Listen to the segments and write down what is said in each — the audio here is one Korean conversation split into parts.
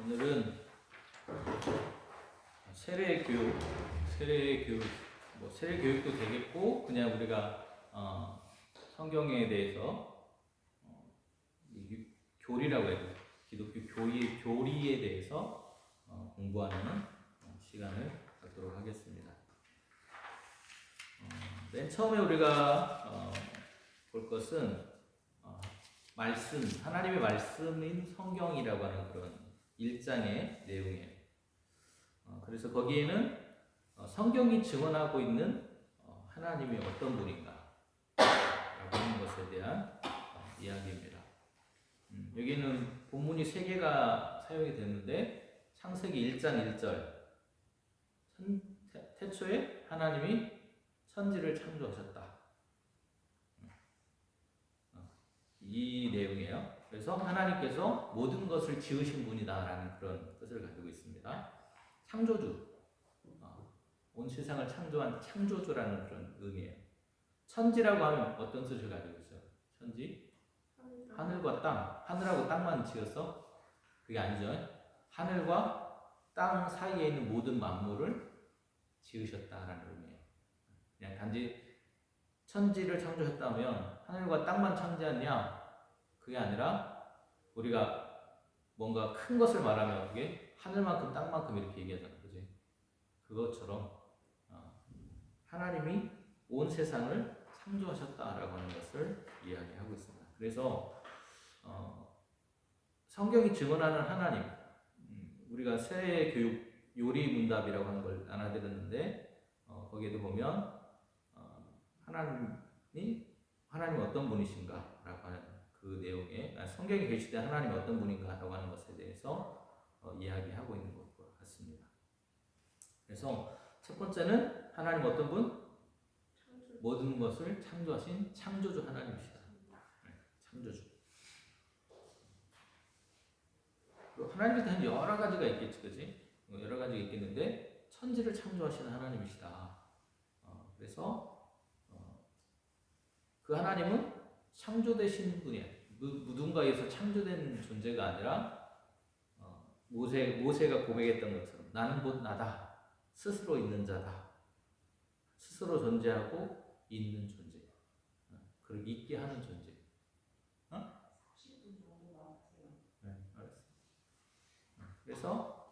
오늘은 세례 교육, 뭐 세례 교육도 되겠고 그냥 우리가 성경에 대해서 교리라고 해야 돼요. 기독교 교리에 대해서 공부하는 시간을 갖도록 하겠습니다. 맨 처음에 우리가 볼 것은 말씀, 하나님의 말씀인 성경이라고 하는 그런 1장의 내용이에요. 그래서 거기에는 성경이 증언하고 있는 하나님이 어떤 분인가 라고 하는 것에 대한 이야기입니다. 여기는 본문이 3개가 사용이 되는데 창세기 1장 1절 태초에 하나님이 천지를 창조하셨다. 이 내용이에요. 그래서 하나님께서 모든 것을 지으신 분이다라는 그런 뜻을 가지고 있습니다. 창조주, 온 세상을 창조한 창조주라는 그런 의미예요. 천지라고 하면 어떤 뜻을 가지고 있어요? 천지? 하늘과 땅, 하늘하고 땅만 지었어? 그게 아니죠. 하늘과 땅 사이에 있는 모든 만물을 지으셨다라는 의미예요. 그냥 단지 천지를 창조하셨다면 하늘과 땅만 창조했냐? 그게 아니라 우리가 뭔가 큰 것을 말하면 그게 하늘만큼 땅만큼 이렇게 얘기하잖아요. 그지? 그것처럼 하나님이 온 세상을 창조하셨다라고 하는 것을 이야기하고 있습니다. 그래서 성경이 증언하는 하나님, 우리가 세례 교육 요리 문답이라고 하는 걸 나눠드렸는데 거기에도 보면 하나님 어떤 분이신가 라고 하는 그 내용에 성경에 계시되 하나님 어떤 분인가 라고 하는 것에 대해서 이야기하고 있는 것과 같습니다. 그래서 첫 번째는 하나님 어떤 분? 모든 것을 창조하신 창조주 하나님이시다. 창조주. 하나님에 대한 여러 가지가 있겠지, 그지? 여러 가지가 있겠는데 천지를 창조하시는 하나님이시다. 그래서 그 하나님은 창조되신 분이에요. 누군가에서 창조된 존재가 아니라 모세가 고백했던 것처럼 나는 곧 나다. 스스로 있는 자다. 스스로 존재하고 있는 존재. 그리고 있게 하는 존재. 네, 알았어. 그래서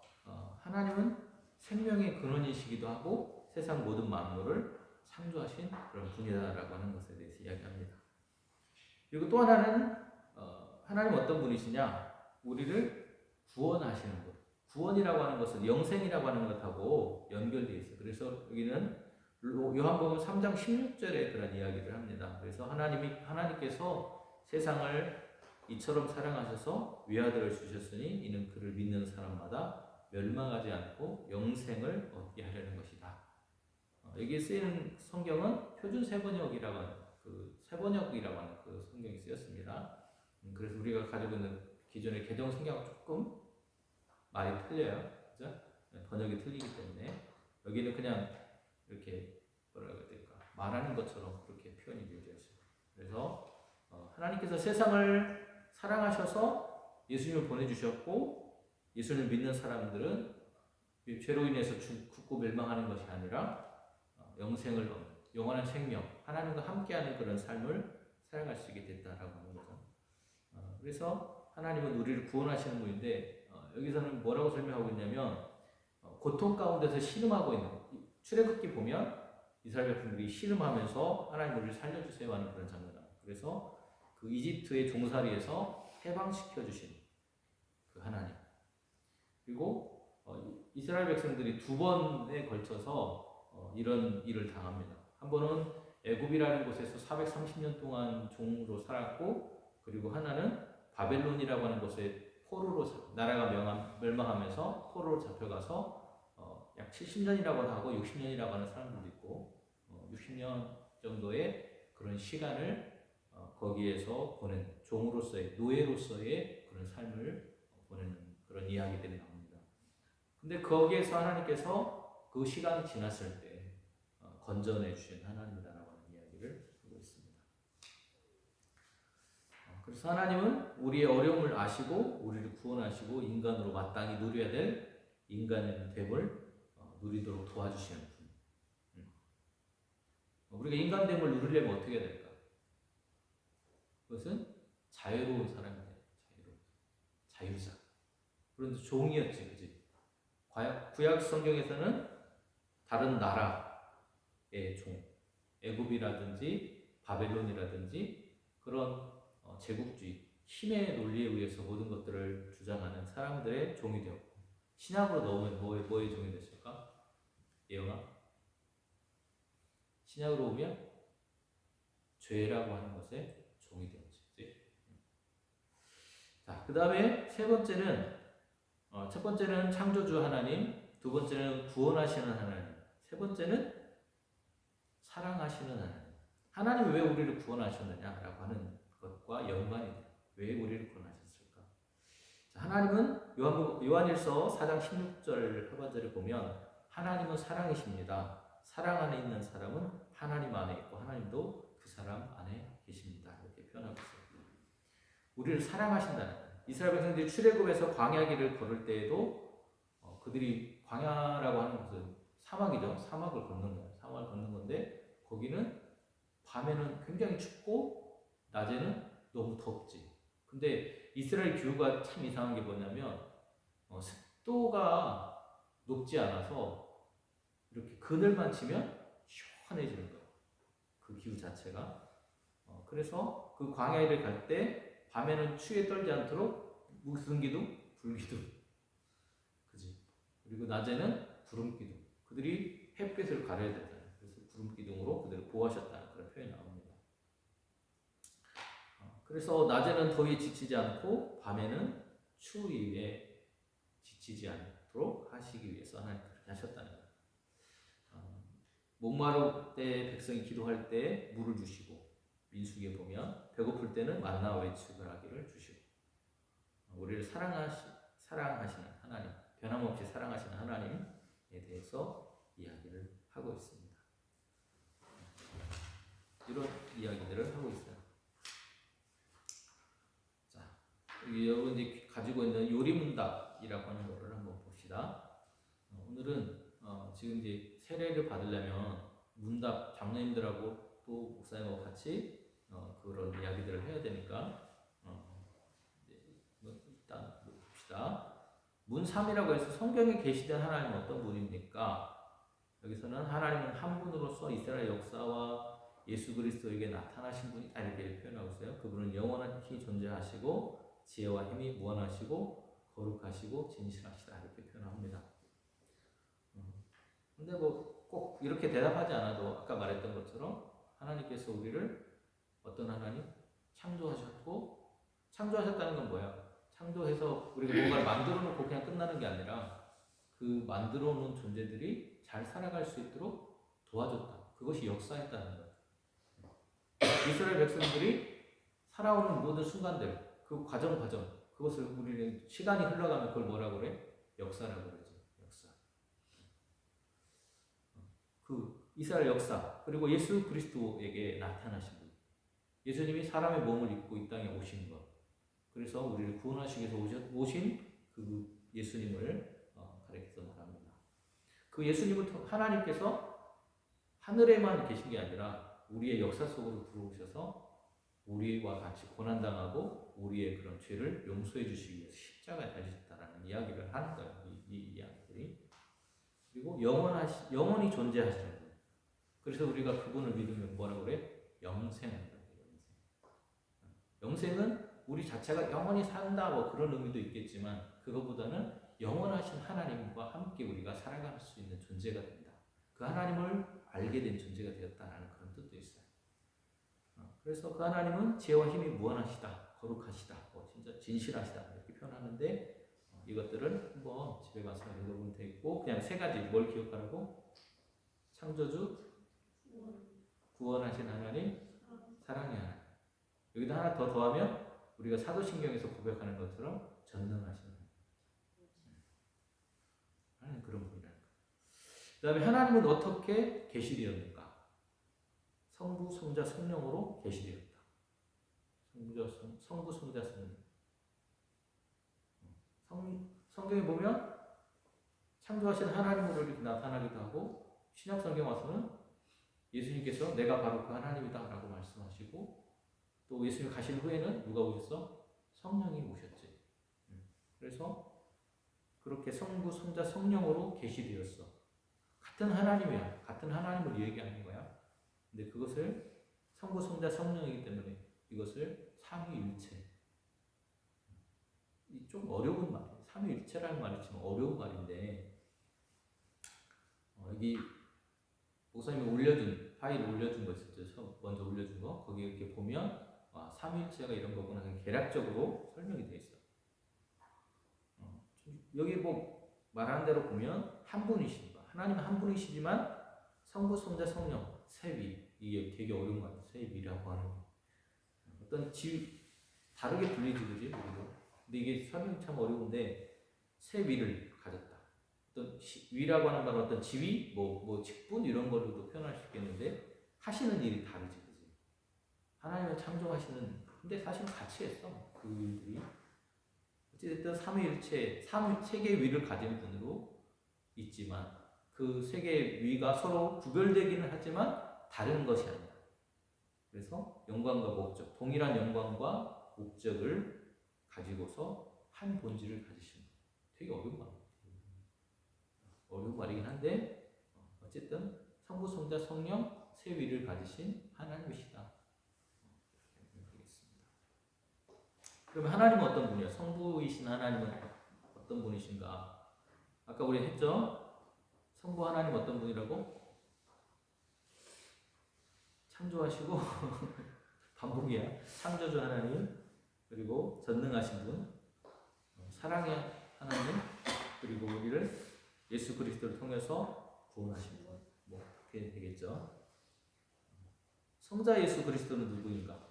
하나님은 생명의 근원이시기도 하고 세상 모든 만물을 창조하신 그런 분이다라고 하는 것에 대해서 이야기합니다. 그리고 또 하나는 하나님 어떤 분이시냐? 우리를 구원하시는 분. 구원이라고 하는 것은 영생이라고 하는 것하고 연결되어 있어요. 그래서 여기는 요한복음 3장 16절에 그런 이야기를 합니다. 그래서 하나님께서 세상을 이처럼 사랑하셔서 외아들을 주셨으니 이는 그를 믿는 사람마다 멸망하지 않고 영생을 얻게 하려는 것이다. 여기에 쓰이는 성경은 표준 세번역이라고 하는 세번역이라고 하는 그 성경이 쓰였습니다. 그래서 우리가 가지고 있는 기존의 개정 성경은 조금 많이 틀려요. 그죠? 번역이 틀리기 때문에 여기는 그냥 이렇게 뭐라고 해야 될까? 말하는 것처럼 그렇게 표현이 되어 있어요. 그래서 하나님께서 세상을 사랑하셔서 예수님을 보내주셨고 예수님을 믿는 사람들은 죄로 인해서 죽고 멸망하는 것이 아니라 영생을 얻는 영원한 생명, 하나님과 함께하는 그런 삶을 살아갈 수 있게 됐다라고 하는 거죠. 그래서 하나님은 우리를 구원하시는 분인데 여기서는 뭐라고 설명하고 있냐면 고통 가운데서 신음하고 있는 출애굽기 보면 이스라엘 백성들이 신음하면서 하나님 우리를 살려주세요 하는 그런 장면이에요. 그래서 그 이집트의 종살이에서 해방시켜 주신 그 하나님. 그리고 이스라엘 백성들이 2번에 걸쳐서 이런 일을 당합니다. 한 번은 애굽이라는 곳에서 430년 동안 종으로 살았고, 그리고 하나는 바벨론이라고 하는 곳에 포로로 나라가 멸망하면서 포로로 잡혀가서 약 70년이라고 하고 60년이라고 하는 사람들도 있고 60년 정도의 그런 시간을 거기에서 보낸 종으로서의 노예로서의 그런 삶을 보내는 그런 이야기들이 나옵니다. 근데 거기에서 하나님께서 그 시간이 지났을 때 건져내 주신 하나님이라고 하는 이야기를 하고 있습니다. 그래서 하나님은 우리의 어려움을 아시고 우리를 구원하시고 인간으로 마땅히 누려야 될 인간의 됨을 누리도록 도와주시는 분. 우리가 인간됨을 누리려면 어떻게 해야 될까? 그것은 자유로운 사람이 돼요. 자유자. 그런데 종이었지, 그지? 구약 성경에서는 다른 나라의 종, 애굽이라든지 바벨론이라든지 그런 제국주의, 힘의 논리에 의해서 모든 것들을 주장하는 사람들의 종이 되었고, 신약으로 넣으면 뭐의 종이 됐을까? 예영아? 신약으로 오면 죄라고 하는 것에 종이 되었지. 자, 그 다음에 세 번째는 첫 번째는 창조주 하나님, 두 번째는 구원하시는 하나님, 세 번째는 사랑하시는 하나님. 하나님이 왜 우리를 구원하셨느냐라고 하는 것과 연관이 돼요. 왜 우리를 구원하셨을까? 자, 하나님은 요한일서 4장 16절 하반절을 보면 하나님은 사랑이십니다. 사랑 안에 있는 사람은 하나님 안에 있고 하나님도 그 사람 안에 계십니다. 이렇게 표현하고 있어요. 우리를 사랑하신다는 거예요. 이스라엘 백성들이 출애굽에서 광야 길을 걸을 때에도 그들이 광야라고 하는 것은 사막이죠. 사막을 걷는 거예요. 사막을 걷는 건데 거기는 밤에는 굉장히 춥고 낮에는 너무 덥지. 근데 이스라엘 기후가 참 이상한 게 뭐냐면 습도가 높지 않아서 이렇게 그늘만 치면 시원해지는 거예요. 그 기후 자체가. 그래서 그 광야를 갈 때 밤에는 추위에 떨지 않도록 무슨 기둥? 불기둥. 그지? 그리고 낮에는 구름기둥. 그들이 햇빛을 가려야 되잖아요. 그래서 구름기둥으로 그들을 보호하셨다는 그런 표현이 나옵니다. 그래서 낮에는 더위에 지치지 않고 밤에는 추위에 지치지 않도록 하시기 위해서 하나님 그렇게 하셨다는 거예요. 목마를 때 백성이 기도할 때 물을 주시고 민수기에 보면 배고플 때는 만나와 외출하기를 주시고 우리를 사랑하시는 하나님, 변함없이 사랑하시는 하나님에 대해서 이야기를 하고 있습니다. 이런 이야기들을 하고 있어요. 자, 여러분들이 가지고 있는 요리문답이라고 하는 것을 한번 봅시다. 오늘은 지금 이제 세례를 받으려면 문답 장로님들하고 또 목사님하고 같이 그런 이야기들을 해야 되니까 일단 봅시다. 문 3이라고 해서 성경에 계시된 하나님은 어떤 분입니까? 여기서는 하나님은 한 분으로서 이스라엘 역사와 예수 그리스도에게 나타나신 분이다 이렇게 표현하고 있어요. 그분은 영원히 존재하시고 지혜와 힘이 무한하시고 거룩하시고 진실하시다 이렇게 표현합니다. 근데 뭐 꼭 이렇게 대답하지 않아도 아까 말했던 것처럼 하나님께서 우리를 어떤 하나님? 창조하셨고 창조하셨다는 건 뭐야? 창조해서 우리가 뭔가를 만들어 놓고 그냥 끝나는 게 아니라 그 만들어 놓은 존재들이 잘 살아갈 수 있도록 도와줬다. 그것이 역사였다는 거예요. 이스라엘 백성들이 살아오는 모든 순간들, 그 과정, 그것을 우리는 시간이 흘러가면 그걸 뭐라고 그래? 역사라고 그러지. 역사. 그 이스라엘 역사, 그리고 예수 그리스도에게 나타나신 분. 예수님이 사람의 몸을 입고 이 땅에 오신 것. 그래서 우리를 구원하시기 위해서 오신 그 예수님을 가리켜서 말합니다. 그 예수님은 하나님께서 하늘에만 계신 게 아니라 우리의 역사 속으로 들어오셔서 우리와 같이 고난당하고 우리의 그런 죄를 용서해 주시기 위해서 십자가에 달리셨다라는 이야기를 하는 거예요. 이 이야기들이. 그리고 영원히 존재하시는 분. 그래서 우리가 그분을 믿으면 뭐라고 그래? 영생한다. 영생은 우리 자체가 영원히 산다 뭐 그런 의미도 있겠지만 그것보다는 영원하신 하나님과 함께 우리가 살아갈 수 있는 존재가 된다. 그 하나님을 알게 된 존재가 되었다라는 그런 뜻도 있어요. 그래서 그 하나님은 지혜와 힘이 무한하시다, 거룩하시다, 진짜 진실하시다 이렇게 표현하는데 이것들을 한번 집에 가서 읽어보면 되겠고 그냥 세 가지 뭘 기억하라고? 창조주, 구원하신 하나님, 사랑의 하나님. 여기다 하나 더 더하면 우리가 사도신경에서 고백하는 것처럼 전능하신 하나님 그런 분이라는 거예요. 그 다음에 하나님은 어떻게 계시되었는가? 성부, 성자, 성령으로 계시되었다. 성부, 성자, 성령. 성경에 보면 창조하신 하나님으로 이렇게 나타나기도 하고, 신약 성경 와서는 예수님께서 내가 바로 그 하나님이다 라고 말씀하시고, 또 예수님 가신 후에는 누가 오셨어? 성령이 오셨지. 그래서 그렇게 성부, 성자, 성령으로 계시되었어. 같은 하나님이야. 같은 하나님을 얘기하는 거야. 근데 그것을 성부, 성자, 성령이기 때문에 이것을 삼위일체. 좀 어려운 말이에요. 삼위일체라는 말이 좀 어려운 말인데, 여기 목사님이 올려준 파일 올려준 거 있었죠. 먼저 올려준 거 거기 이렇게 보면 삼위일체가 이런 거구나. 개략적으로 설명이 돼 있어. 여기 뭐 말하는 대로 보면 한 분이십니다. 하나님은 한 분이시지만 성부, 성자, 성령 세위, 이게 되게 어려운 말이에요. 세위라고 하는 거. 어떤 다르게 불리지, 그지? 근데 이게 설명이 참 어려운데, 세위를 가졌다. 어떤 위라고 하는 말은 어떤 지위, 뭐 직분 이런 걸로도 표현할 수 있겠는데, 하시는 일이 다르지, 그지? 하나님을 창조하시는, 근데 사실 같이 했어, 그 일들이. 어쨌든 삼위일체, 세 개의 위를 가진 분으로 있지만, 그 세 개의 위가 서로 구별되기는 하지만 다른 것이 아니다. 그래서 영광과 목적, 동일한 영광과 목적을 가지고서 한 본질을 가지신 것. 되게 어려운 말이에요. 어려운 말이긴 한데, 어쨌든 성부, 성자, 성령 세 위를 가지신 하나님이시다. 그러면 하나님은 어떤 분이야? 성부이신 하나님은 어떤 분이신가? 아까 우리 했죠? 성부 하나님 어떤 분이라고? 창조하시고 반복이야. 창조주 하나님, 그리고 전능하신 분, 사랑의 하나님, 그리고 우리를 예수 그리스도를 통해서 구원하신 분. 뭐 그렇게 되겠죠. 성자 예수 그리스도는 누구인가?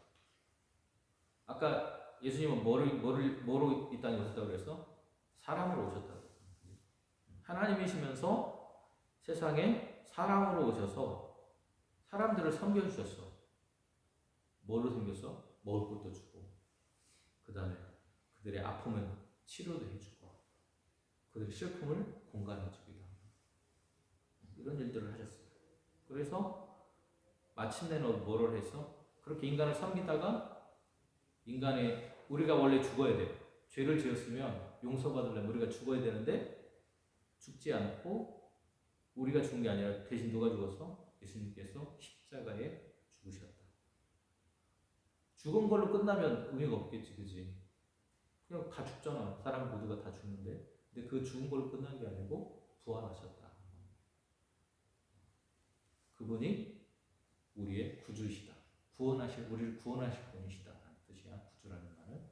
아까 예수님은 뭐로 이 땅에 오셨다고 그랬어? 사람으로 오셨다고. 하나님이시면서 세상에 사람으로 오셔서 사람들을 섬겨주셨어. 뭘로 섬겼어? 먹을 것도 주고, 그 다음에 그들의 아픔을 치료도 해주고, 그들의 슬픔을 공감해주기도 하고, 이런 일들을 하셨어요. 그래서 마침내는 뭐를 했어? 그렇게 인간을 섬기다가 우리가 원래 죽어야 돼. 죄를 지었으면 용서받으려면 우리가 죽어야 되는데, 죽지 않고 우리가 죽은 게 아니라 대신 누가 죽었어? 예수님께서 십자가에 죽으셨다. 죽은 걸로 끝나면 의미가 없겠지, 그지? 그냥 다 죽잖아. 사람 모두가 다 죽는데. 근데 그 죽은 걸로 끝난 게 아니고 부활하셨다. 그분이 우리의 구주이시다. 우리를 구원하실 분이시다. 라는 뜻이야. 구주라는 말은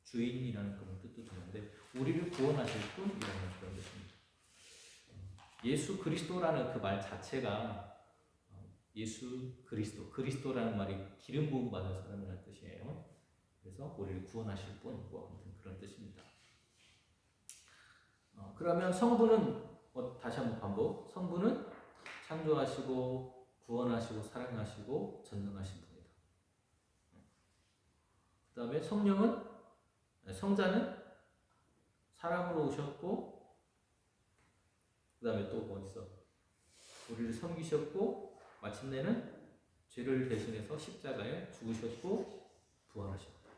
주인이라는 그런 뜻도 드는데, 우리를 구원하실 분이라는 그런 뜻입니다. 예수 그리스도라는 그 말 자체가 예수 그리스도라는 말이 기름 부음 받은 사람이라는 뜻이에요. 그래서 우리를 구원하실 분, 뭐 아무튼 그런 뜻입니다. 그러면 성부는 다시 한번 반복. 성부는 창조하시고 구원하시고 사랑하시고 전능하신 분이다. 그 다음에 성자는 사람으로 오셨고, 그 다음에 또 뭐 있어? 우리를 섬기셨고, 마침내는 죄를 대신해서 십자가에 죽으셨고 부활하셨다.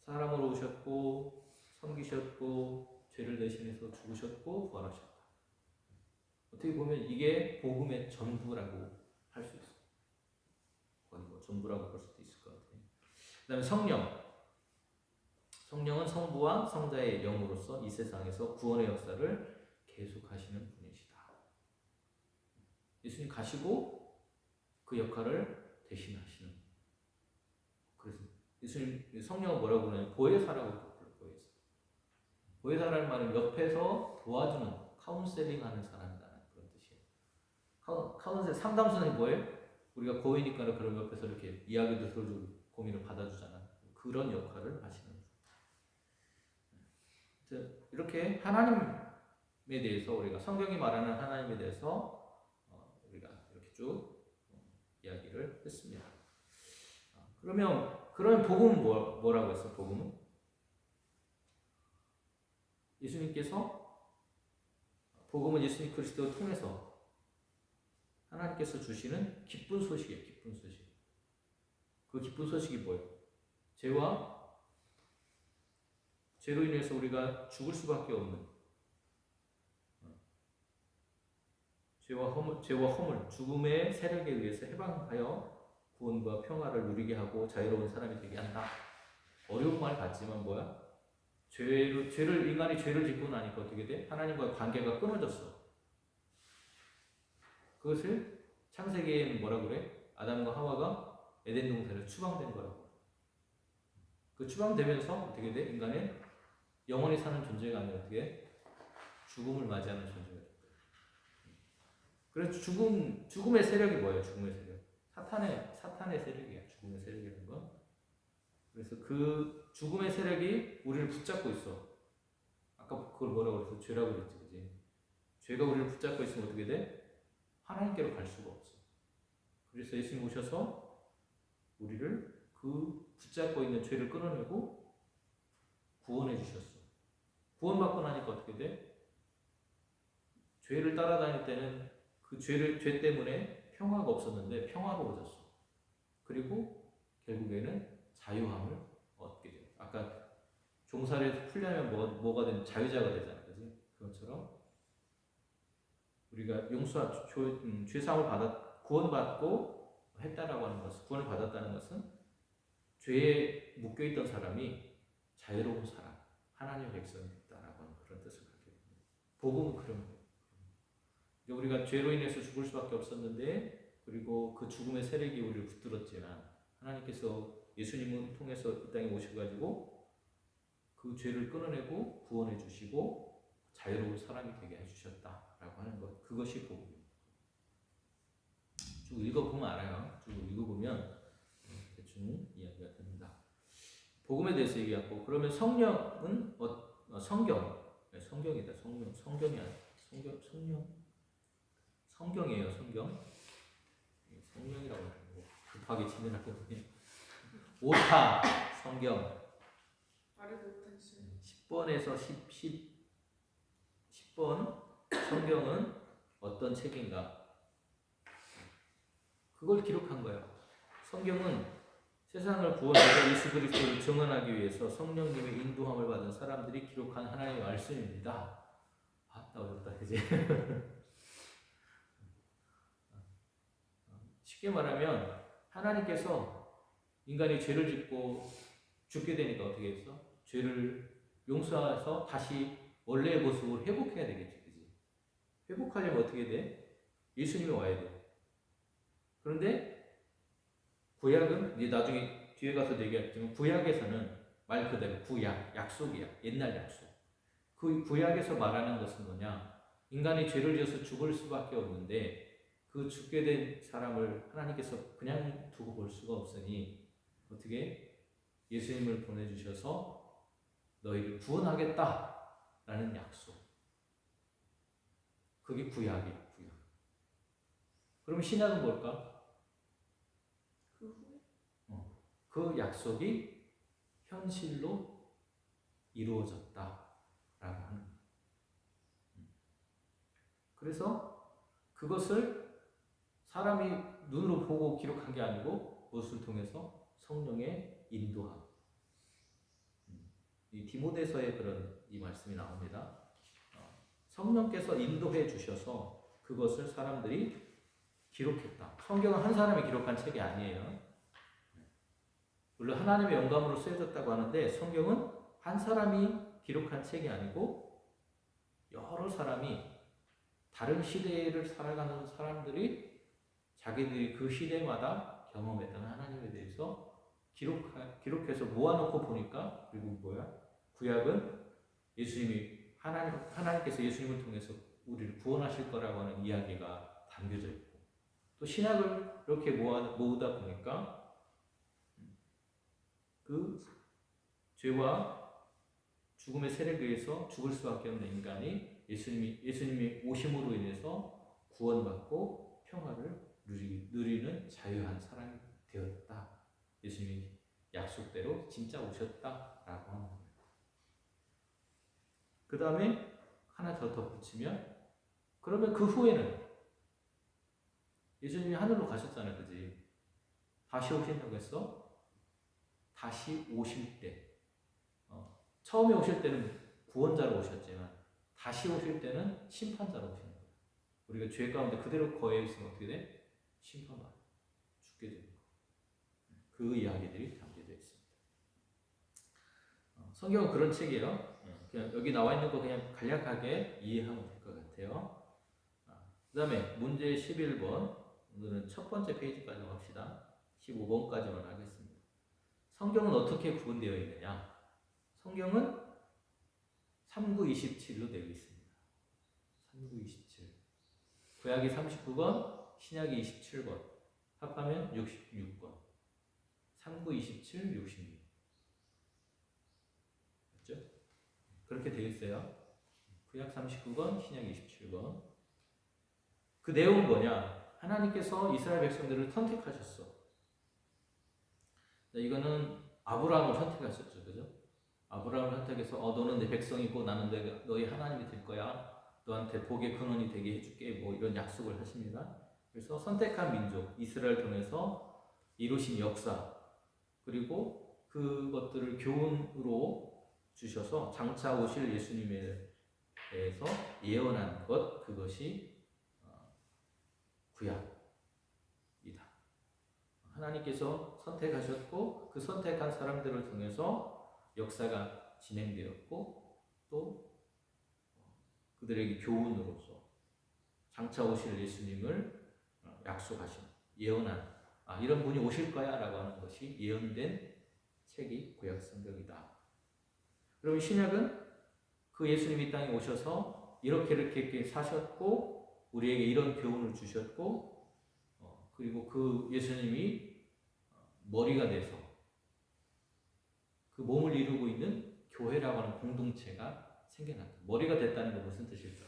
사람으로 오셨고, 섬기셨고, 죄를 대신해서 죽으셨고 부활하셨다. 어떻게 보면 이게 복음의 전부라고 할 수 있어. 거의 뭐 전부라고 볼 수도 있을 것 같아요. 그 다음에 성령은 성부와 성자의 영으로서 이 세상에서 구원의 역사를 계속하시는 분이시다. 예수님 가시고 그 역할을 대신하시는. 그래서 예수님 성령은 뭐라고 그러냐면 보혜사라고 불러요. 보혜사라는 말은 옆에서 도와주는, 카운셀링하는 사람이라는 그런 뜻이에요. 카운셀 상담소는 뭐예요? 우리가 고이니까 그런 옆에서 이렇게 이야기도 들어주고 고민을 받아주잖아. 그런 역할을 하시는. 이렇게 하나님에 대해서 우리가 성경이 말하는 하나님에 대해서 우리가 이렇게 쭉 이야기를 했습니다. 그러면 복음은 뭐라고 했어? 복음은 복음은 예수님 그리스도를 통해서 하나님께서 주시는 기쁜 소식이에요. 기쁜 소식. 그 기쁜 소식이 뭐예요? 죄로 인해서 우리가 죽을 수밖에 없는 죄와 허물, 죽음의 세력에 의해서 해방하여 구원과 평화를 누리게 하고 자유로운 사람이 되게 한다. 어려운 말 같지만 뭐야? 인간이 죄를 짓고 나니까 어떻게 돼? 하나님과의 관계가 끊어졌어. 그것을 창세기에는 뭐라 그래? 아담과 하와가 에덴 동산에서 추방된 거라고. 그 추방되면서 어떻게 돼? 인간의 영원히 사는 존재가 아니라 어떻게? 죽음을 맞이하는 존재가 돼. 그래서 죽음의 세력이 뭐예요? 죽음의 세력. 사탄의 세력이야. 죽음의 세력이라는 건. 그래서 그 죽음의 세력이 우리를 붙잡고 있어. 아까 그걸 뭐라고 그랬어? 죄라고 그랬지, 그지? 죄가 우리를 붙잡고 있으면 어떻게 돼? 하나님께로 갈 수가 없어. 그래서 예수님 오셔서 우리를 그 붙잡고 있는 죄를 끊어내고 구원해 주셨어. 구원받고 나니까 어떻게 돼? 죄를 따라다닐 때는 그 죄 때문에 평화가 없었는데 평화로워졌어. 그리고 결국에는 자유함을 얻게 돼요. 아까 종살이에서 풀려면 뭐가 된 자유자가 되잖아, 그지? 그것처럼 우리가 죄사함을 구원받고 했다라고 하는 것은, 구원을 받았다는 것은 죄에 묶여있던 사람이 자유로운 사람, 하나님의 백성이 됐다라고 하는 그런 뜻을 갖게 됩니다. 복음은 그런 거예요. 우리가 죄로 인해서 죽을 수밖에 없었는데, 그리고 그 죽음의 세력이 우리를 붙들었지만 하나님께서 예수님을 통해서 이 땅에 오셔가지고 그 죄를 끊어내고 구원해 주시고 자유로운 사람이 되게 해주셨다라고 하는 것, 그것이 복음입니다. 쭉 읽어보면 알아요. 쭉 읽어보면 대충 이야기가 됩니다. 복음에 대해서 얘기하고, 그러면 성령은 성경이다. 성경이 아니야. 성경이에요. 성령이라고 하는 거 급하게 진행하게 보니 오타 성경 10번에서 10번 성경은 어떤 책인가? 그걸 기록한 거예요. 성경은 세상을 구원하고 예수 그리스도를 증언하기 위해서 성령님의 인도함을 받은 사람들이 기록한 하나님의 말씀입니다. 어렵다, 그지? 쉽게 말하면 하나님께서 인간이 죄를 짓고 죽게 되니까 어떻게 했어? 죄를 용서해서 다시 원래의 모습으로 회복해야 되겠지, 그지? 회복하려면 어떻게 돼? 예수님이 와야 돼. 그런데 구약은 이제 나중에 뒤에 가서 얘기하겠지만, 구약에서는 말 그대로 구약, 약속이야. 옛날 약속. 그 구약에서 말하는 것은 뭐냐? 인간이 죄를 지어서 죽을 수밖에 없는데 그 죽게 된 사람을 하나님께서 그냥 두고 볼 수가 없으니 어떻게 예수님을 보내주셔서 너희를 구원하겠다라는 약속. 그게 구약이에요. 구약. 그럼 신약은 뭘까? 그 약속이 현실로 이루어졌다라고 하는. 그래서 그것을 사람이 눈으로 보고 기록한 게 아니고 무엇을 통해서? 성령의 인도함. 이 디모데서에 그런 이 말씀이 나옵니다. 성령께서 인도해 주셔서 그것을 사람들이 기록했다. 성경은 한 사람이 기록한 책이 아니에요. 물론 하나님의 영감으로 쓰여졌다고 하는데 성경은 한 사람이 기록한 책이 아니고 여러 사람이, 다른 시대를 살아가는 사람들이 자기들이 그 시대마다 경험했던 하나님에 대해서 기록해서 모아놓고 보니까, 그리고 뭐야? 구약은 하나님께서 예수님을 통해서 우리를 구원하실 거라고 하는 이야기가 담겨져 있고, 또 신약을 이렇게 모으다 보니까 그 죄와 죽음의 세력에 의해서 죽을 수밖에 없는 인간이 예수님이 오심으로 인해서 구원받고 평화를 누리는 자유한 사람이 되었다. 예수님이 약속대로 진짜 오셨다라고 하는 거예요. 그 다음에 하나 더 덧붙이면, 그러면 그 후에는 예수님이 하늘로 가셨잖아요, 그지? 다시 오신다고 했어? 다시 오실 때, 처음에 오실 때는 구원자로 오셨지만 다시 오실 때는 심판자로 오시는 거예요. 우리가 죄 가운데 그대로 거해 있으면 어떻게 돼? 심판받아 죽게 되는 거예요. 그 이야기들이 담겨져 있습니다. 성경은 그런 책이에요. 그냥 여기 나와 있는 거 그냥 간략하게 이해하면 될 것 같아요. 그 다음에 문제 11번, 오늘은 첫 번째 페이지까지 합시다. 15번까지만 하겠습니다. 성경은 어떻게 구분되어 있느냐? 성경은 3927로 되어 있습니다. 3927. 구약이 39권, 신약이 27권, 합하면 66권. 3927, 66. 맞죠? 그렇게 되어 있어요. 구약 39권, 신약 27권. 그 내용은 뭐냐? 하나님께서 이스라엘 백성들을 선택하셨어. 이거는 아브라함을 선택하셨죠, 그죠? 아브라함을 선택해서 너는 내 백성이고 나는 너희 하나님이 될 거야. 너한테 복의 근원이 되게 해줄게. 뭐 이런 약속을 하십니다. 그래서 선택한 민족 이스라엘 통해서 이루신 역사, 그리고 그것들을 교훈으로 주셔서 장차 오실 예수님에 대해서 예언한 것, 그것이 구약이다. 하나님께서 선택하셨고 그 선택한 사람들을 통해서 역사가 진행되었고 또 그들에게 교훈으로서 장차 오실 예수님을 약속하신, 예언한, 이런 분이 오실 거야 라고 하는 것이 예언된 책이 구약 성경이다. 그럼 신약은 그 예수님이 이 땅에 오셔서 이렇게 사셨고 우리에게 이런 교훈을 주셨고 그리고 그 예수님이 머리가 돼서 그 몸을 이루고 있는 교회라고 하는 공동체가 생겨났다. 머리가 됐다는 건 무슨 뜻일까?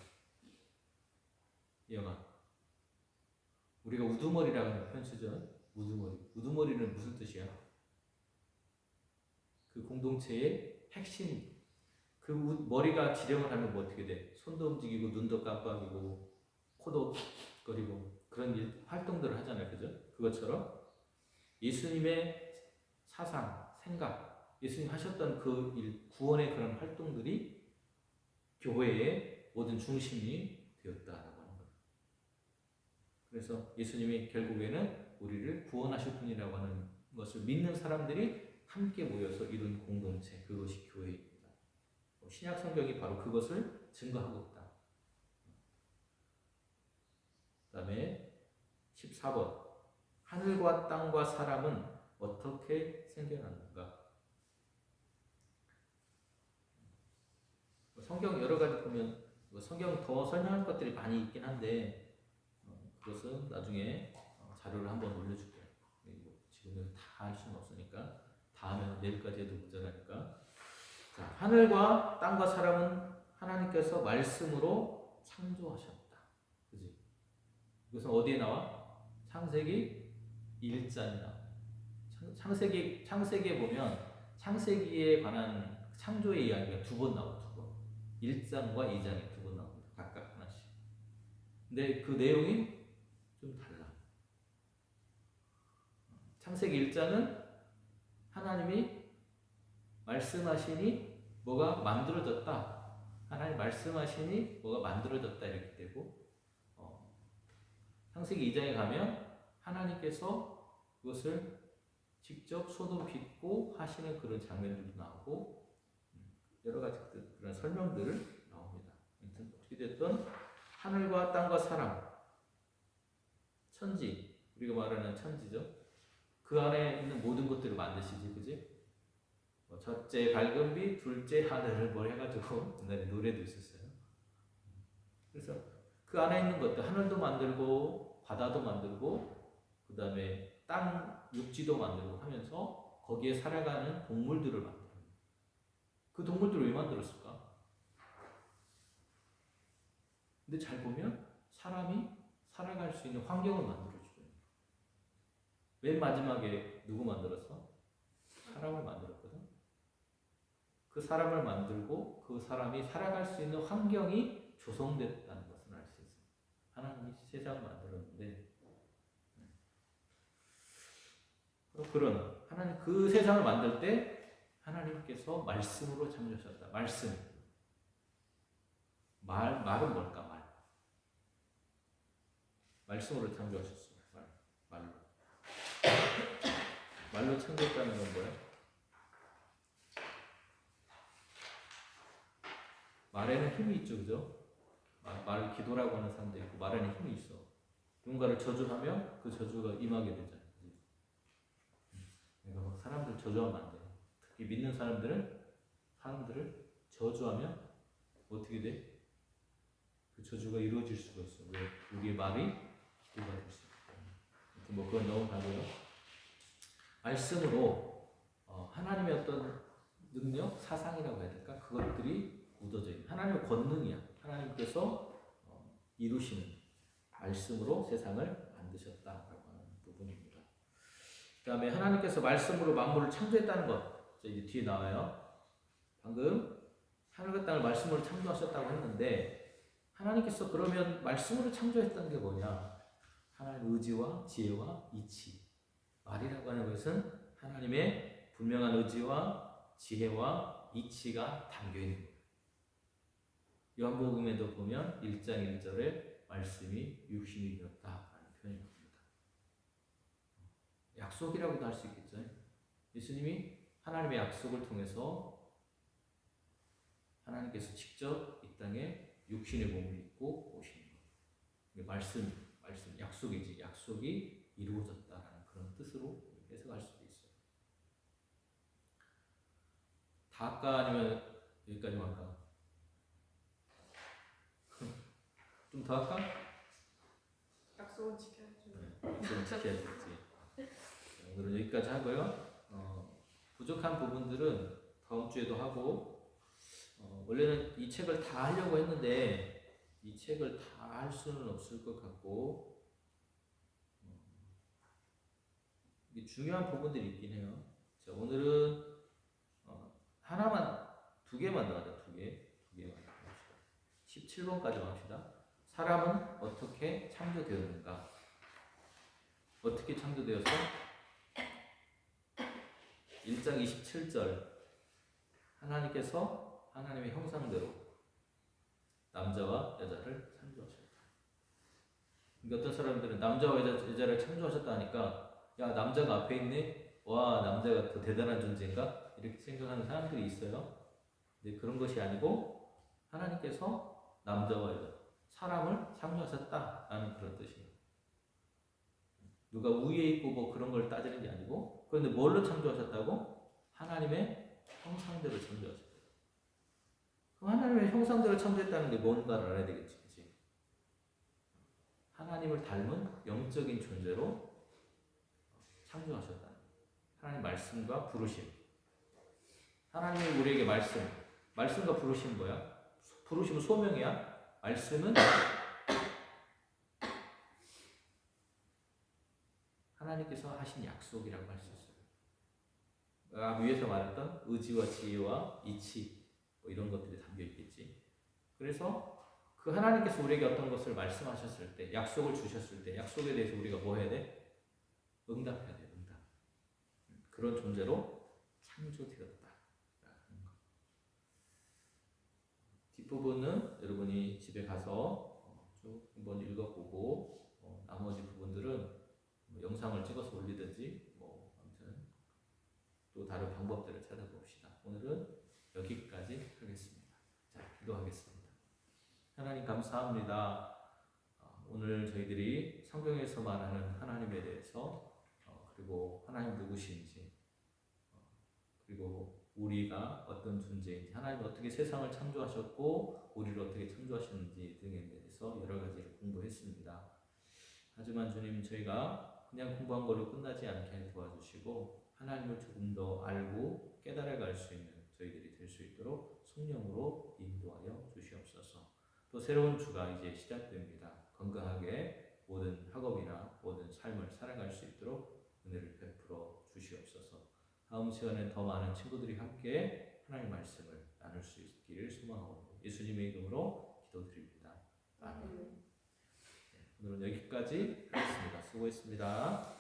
영아, 우리가 우두머리라고 하는 표현 쓰죠. 우두머리는 무슨 뜻이야? 그 공동체의 핵심. 그 머리가 지령을 하면 뭐 어떻게 돼? 손도 움직이고 눈도 깜빡이고 코도 거리고 그런 활동들을 하잖아요, 그죠? 그것처럼 예수님의 사상, 생각, 예수님 하셨던 그 구원의 그런 활동들이 교회의 모든 중심이 되었다라고 하는 거예요. 그래서 예수님이 결국에는 우리를 구원하실 분이라고 하는 것을 믿는 사람들이 함께 모여서 이룬 공동체, 그것이 교회입니다. 신약 성경이 바로 그것을 증거하고 있다. 그 다음에 14번, 하늘과 땅과 사람은 어떻게 생겨났는가? 성경 여러 가지 보면 성경 더 설명할 것들이 많이 있긴 한데 그것은 나중에 자료를 한번 올려줄게요. 지금 다 할 수는 없으니까 다음에 내일까지 해도 모자라니까. 자, 하늘과 땅과 사람은 하나님께서 말씀으로 창조하셨다. 그지? 이것은 어디에 나와? 창세기 1장에 나와. 창세기에 보면 창세기에 관한 창조의 이야기가 두 번 나와. 1장과 2장에 두 번 나옵니다. 각각 하나씩. 근데 그 내용이 좀 달라. 창세기 1장은 하나님이 말씀하시니 뭐가 만들어졌다. 하나님 말씀하시니 뭐가 만들어졌다 이렇게 되고 창세기 2장에 가면 하나님께서 그것을 직접 손으로 빚고 하시는 그런 장면들도 나오고 여러 가지 그런 설명들을 나옵니다. 어떻게 됐든 하늘과 땅과 사람, 천지, 우리가 말하는 천지죠. 그 안에 있는 모든 것들을 만드시지, 그지? 첫째 밝은 빛, 둘째 하늘을 뭘 해가지고 옛날에 노래도 있었어요. 그래서 그 안에 있는 것들, 하늘도 만들고 바다도 만들고 그 다음에 땅 육지도 만들고 하면서 거기에 살아가는 동물들을 만들어요. 그 동물들을 왜 만들었을까? 근데 잘 보면 사람이 살아갈 수 있는 환경을 만들어줘요. 맨 마지막에 누구 만들었어? 사람을 만들었거든. 그 사람을 만들고 그 사람이 살아갈 수 있는 환경이 조성됐다는 것을 알 수 있어요. 하나님이 세상을 만들었는데 그런 하나님 그 세상을 만들 때 하나님께서 말씀으로 창조하셨다. 말은 뭘까? 말씀으로 창조하셨어요. 말로 창조했다는 건 뭐야? 말에는 힘이 있죠, 그죠? 말을 기도라고 하는 사람도 있고 말에는 힘이 있어. 누군가를 저주하면 그 저주가 임하게 되잖아. 내가 막 사람들 저주하면 안 돼. 특히 믿는 사람들을 저주하면 어떻게 돼? 그 저주가 이루어질 수가 있어. 왜? 우리의 말이 기도가 될 수 있기 때문에. 그건 넘어가고요. 말씀으로 하나님의 어떤 능력, 사상이라고 해야 될까? 그것들이 묻어져 있는 하나님의 권능이야. 하나님께서 이루시는 말씀으로 세상을 만드셨다라고 하는 부분입니다. 그 다음에 하나님께서 말씀으로 만물을 창조했다는 것 이제 뒤에 나와요. 방금 하늘과 땅을 말씀으로 창조하셨다고 했는데 하나님께서 그러면 말씀으로 창조했다는 게 뭐냐? 하나님의 의지와 지혜와 이치. 말이라고 하는 것은 하나님의 분명한 의지와 지혜와 이치가 담겨있는 거예요. 요한복음에도 보면 1장 1절에 말씀이 육신이 되었다라는 표현이 나옵니다. 약속이라고도 할 수 있겠죠. 예수님이 하나님의 약속을 통해서 하나님께서 직접 이 땅에 육신의 몸을 입고 오신 거예요. 말씀, 약속이지. 약속이 이루어졌다라는 그런 뜻으로 해석할 수도 있어요. 다 할까 아니면 여기까지만 할까? 좀 더 할까? 약속은 지켜야죠. 네, 약속은 지켜야겠지. 오늘은 여기까지 하고요. 부족한 부분들은 다음 주에도 하고 원래는 이 책을 다 하려고 했는데 이 책을 다 할 수는 없을 것 같고 이게 중요한 부분들이 있긴 해요. 자, 오늘은 두 개만 나가자. 두 개만 합시다. 17번까지 합시다. 사람은 어떻게 창조되었는가? 어떻게 창조되었어? 1장 27절 하나님께서 하나님의 형상대로 남자와 여자를 창조하셨다. 그러니까 어떤 사람들은 남자와 여자를 창조하셨다 하니까 야 남자가 앞에 있네? 와 남자가 더 대단한 존재인가? 이렇게 생각하는 사람들이 있어요. 근데 그런 것이 아니고 하나님께서 남자와 여자 사람을 창조하셨다라는 그런 뜻이에요. 누가 우위에 있고 뭐 그런 걸 따지는 게 아니고 그런데 뭘로 창조하셨다고? 하나님의 형상대로 창조하셨다. 그럼 하나님의 형상대로 창조했다는 게 뭔가를 알아야 되겠지, 그치? 하나님을 닮은 영적인 존재로 창조하셨다. 하나님 말씀과 부르심. 하나님이 우리에게 말씀과 부르심 뭐야? 부르심은 소명이야. 말씀은 하나님께서 하신 약속이라고 할 수 있어요. 위에서 말했던 의지와 지혜와 이치 뭐 이런 것들이 담겨 있겠지. 그래서 그 하나님께서 우리에게 어떤 것을 말씀하셨을 때, 약속을 주셨을 때, 약속에 대해서 우리가 뭐 해야 돼? 응답해야 돼. 응답. 그런 존재로 창조되었다. 뒷부분은 여러분이 집에 가서 쭉 한번 읽어보고 나머지 부분들은 영상을 찍어서 올리든지 아무튼 또 다른 방법들을 찾아봅시다. 오늘은 여기까지 하겠습니다. 자, 기도하겠습니다. 하나님 감사합니다. 오늘 저희들이 성경에서 말하는 하나님에 대해서 그리고 하나님 누구신지 그리고 우리가 어떤 존재인지 하나님 어떻게 세상을 창조하셨고 우리를 어떻게 창조하셨는지 등에 대해서 여러 가지를 공부했습니다. 하지만 주님 저희가 그냥 공부한 걸로 끝나지 않게 도와주시고 하나님을 조금 더 알고 깨달아갈 수 있는 저희들이 될 수 있도록 성령으로 인도하여 주시옵소서. 또 새로운 주가 이제 시작됩니다. 건강하게 모든 학업이나 모든 삶을 살아갈 수 있도록 은혜를 베풀어 주시옵소서. 다음 시간에 더 많은 친구들이 함께 하나님의 말씀을 나눌 수 있기를 소망하오니 예수님의 이름으로 기도드립니다. 아멘. 네, 오늘은 여기까지 하겠습니다. 수고했습니다.